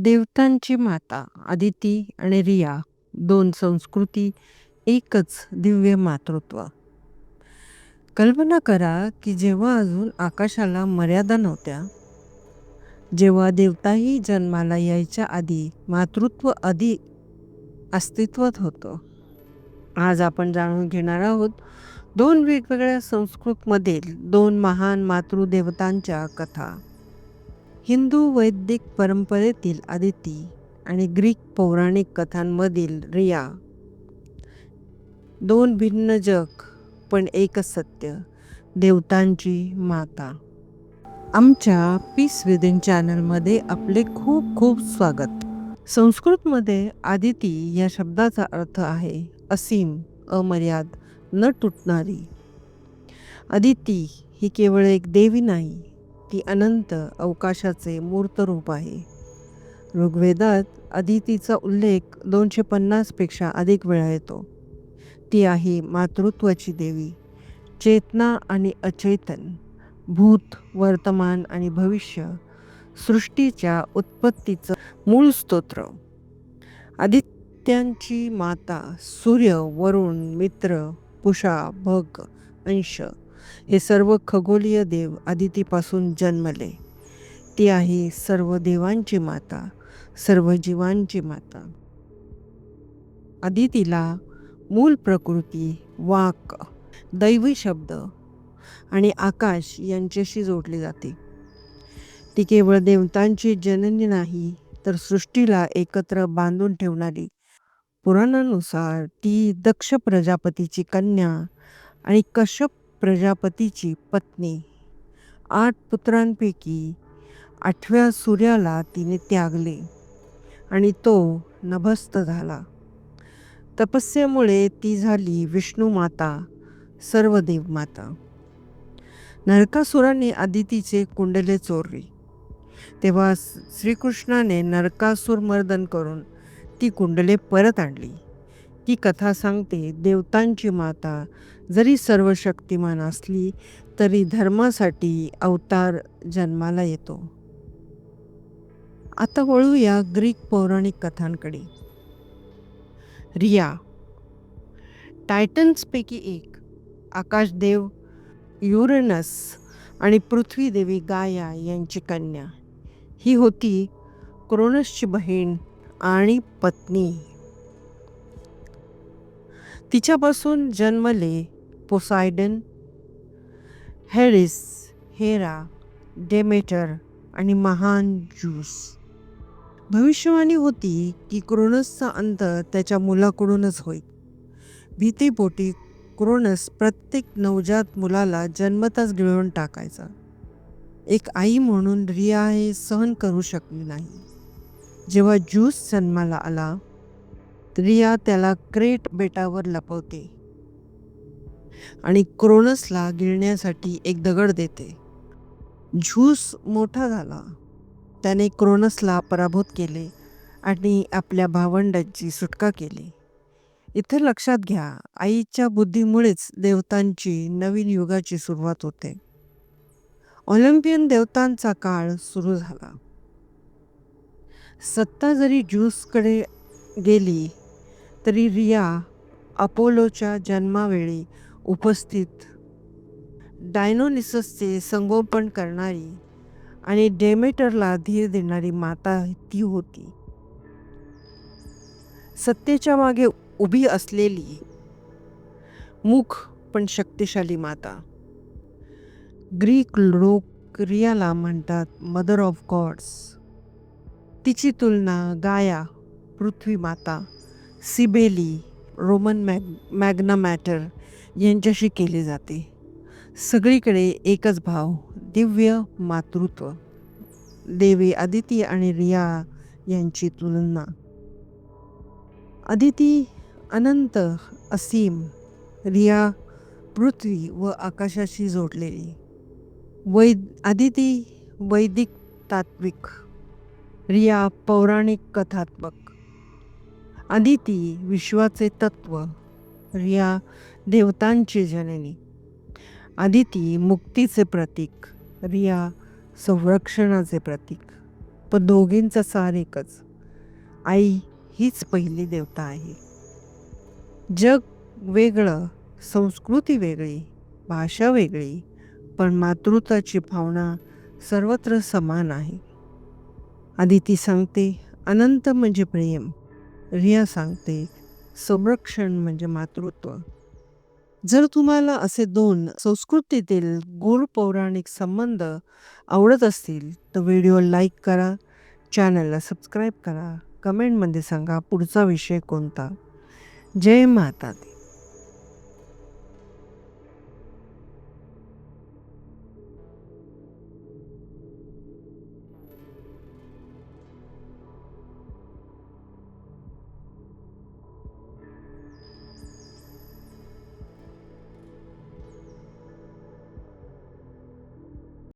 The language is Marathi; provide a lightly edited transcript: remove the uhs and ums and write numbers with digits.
देवतांची माता अदिती आणि रिया, दोन संस्कृती, एकच दिव्य मातृत्व. कल्पना करा की जेव्हा अजून आकाशाला मर्यादा नव्हत्या, जेव्हा देवताही जन्माला यायच्या आधी मातृत्व आधी अस्तित्वात होतं. आज आपण जाणून घेणार आहोत दोन वेगवेगळ्या संस्कृतीमधील दोन महान मातृदेवतांच्या कथा. हिंदू वैदिक परंपरेतील अदिती आणि ग्रीक पौराणिक कथांमधील रिया. दोन भिन्न जग पण एकच सत्य, देवतांची माता. आमच्या पीस विदिन चॅनलमध्ये आपले खूप खूप स्वागत. संस्कृतमध्ये आदिती या शब्दाचा अर्थ आहे असीम, अमर्याद, न तुटणारी. अदिती ही केवळ एक देवी नाही, ती अनंत अवकाशाचे मूर्त रूप आहे. ऋग्वेदात अदितीचा उल्लेख 250 पेक्षा अधिक वेळा येतो. ती आहे मातृत्वाची देवी, चेतना आणि अचेतन, भूत, वर्तमान आणि भविष्य, सृष्टीच्या उत्पत्तीचं मूळ स्तोत्र. आदित्यांची माता सूर्य, वरुण, मित्र, पुषा, भग, अंश हे सर्व खगोलीय देव अदितीपासून जन्मले. ती आहे सर्व देवांची माता, सर्व जीवांची माता. अदितीला मूल प्रकृती, वाक, दैवी शब्द आणि आकाश यांच्याशी जोडले जाते. ती केवळ देवतांची जननी नाही, तर सृष्टीला एकत्र बांधून ठेवणारी. पुराणानुसार ती दक्ष प्रजापतीची कन्या आणि कश्यप प्रजापतीची पत्नी. 8 पुत्रांपैकी 8व्या सूर्याला तिने त्यागले आणि तो नभस्थ झाला. तपस्येमुळे ती झाली विष्णू माता, सर्व देव माता. नरकासुराने अदितीचे कुंडले चोरली, तेव्हा श्रीकृष्णाने नरकासुर मर्दन करून ती कुंडले परत आणली. ती कथा सांगते, देवतांची माता जरी सर्व शक्तिमान असली तरी धर्मासाठी अवतार जन्माला येतो. आता वळूया ग्रीक पौराणिक कथांकडे. रिया टायटन्सपैकी एक, आकाशदेव युरेनस आणि पृथ्वीदेवी गाया यांची कन्या. ही होती क्रोनसची बहीण आणि पत्नी. तिच्यापासून जन्मले पोसायडन, हेडिस, हेरा, डेमेटर आणि महान ज्यूस. भविष्यवाणी होती की क्रोनसचा अंत त्याच्या मुलाकडूनच होईल. भीतीपोटी क्रोनस प्रत्येक नवजात मुलाला जन्मताच गिळून टाकायचा. एक आई म्हणून रिया हे सहन करू शकली नाही. जेव्हा ज्यूस जन्माला आला, रिया त्याला क्रेट बेटावर लपवते आणि क्रोनसला गिळण्यासाठी एक दगड देते. ज्यूस मोठा झाला, त्याने क्रोनसला पराभूत केले आणि आपल्या भावंडांची सुटका केली. इथे लक्षात घ्या, आईच्या बुद्धीमुळेच देवतांची नवीन युगाची सुरुवात होते. ऑलिम्पियन देवतांचा काळ सुरू झाला. सत्ता जरी ज्यूसकडे गेली तरी रिया अपोलोच्या जन्मावेळी उपस्थित, डायनोनिससचे संगोपन करणारी आणि डेमेटरला धीर देणारी माता ती होती. सत्तेच्या मागे उभी असलेली, मूक पण शक्तिशाली माता. ग्रीक लोक रियाला म्हणतात मदर ऑफ गॉड्स. तिची तुलना गाया, पृथ्वी माता, सिबेली, रोमन मॅग्ना मॅटर यांच्याशी केली जाते. सगळीकडे एकच भाव, दिव्य मातृत्व. देवी अदिती आणि रिया यांची तुलना. अदिती अनंत, असीम, रिया पृथ्वी व आकाशाशी जोडलेली. अदिती वैदिक तात्विक, रिया पौराणिक कथात्मक. अदिती विश्वाचे तत्व, रिया देवतांची जननी. अदिती मुक्तीचे प्रतीक, रिया संरक्षणाचे प्रतीक. पण दोघींचा सार एकच. आई हीच पहिली देवता आहे. जग वेगळं, संस्कृती वेगळी, भाषा वेगळी, पण मातृत्वाची भावना सर्वत्र समान आहे. आदिती सांगते, अनंत म्हणजे प्रेम. रिया सांगते, संरक्षण म्हणजे मातृत्व. जर तुम्हाला असे दोन संस्कृतीतील गूढ पौराणिक संबंध आवडत असतील तर व्हिडिओ लाईक करा, चॅनलला सबस्क्राईब करा, कमेंटमध्ये सांगा पुढचा विषय कोणता. जय माता दी.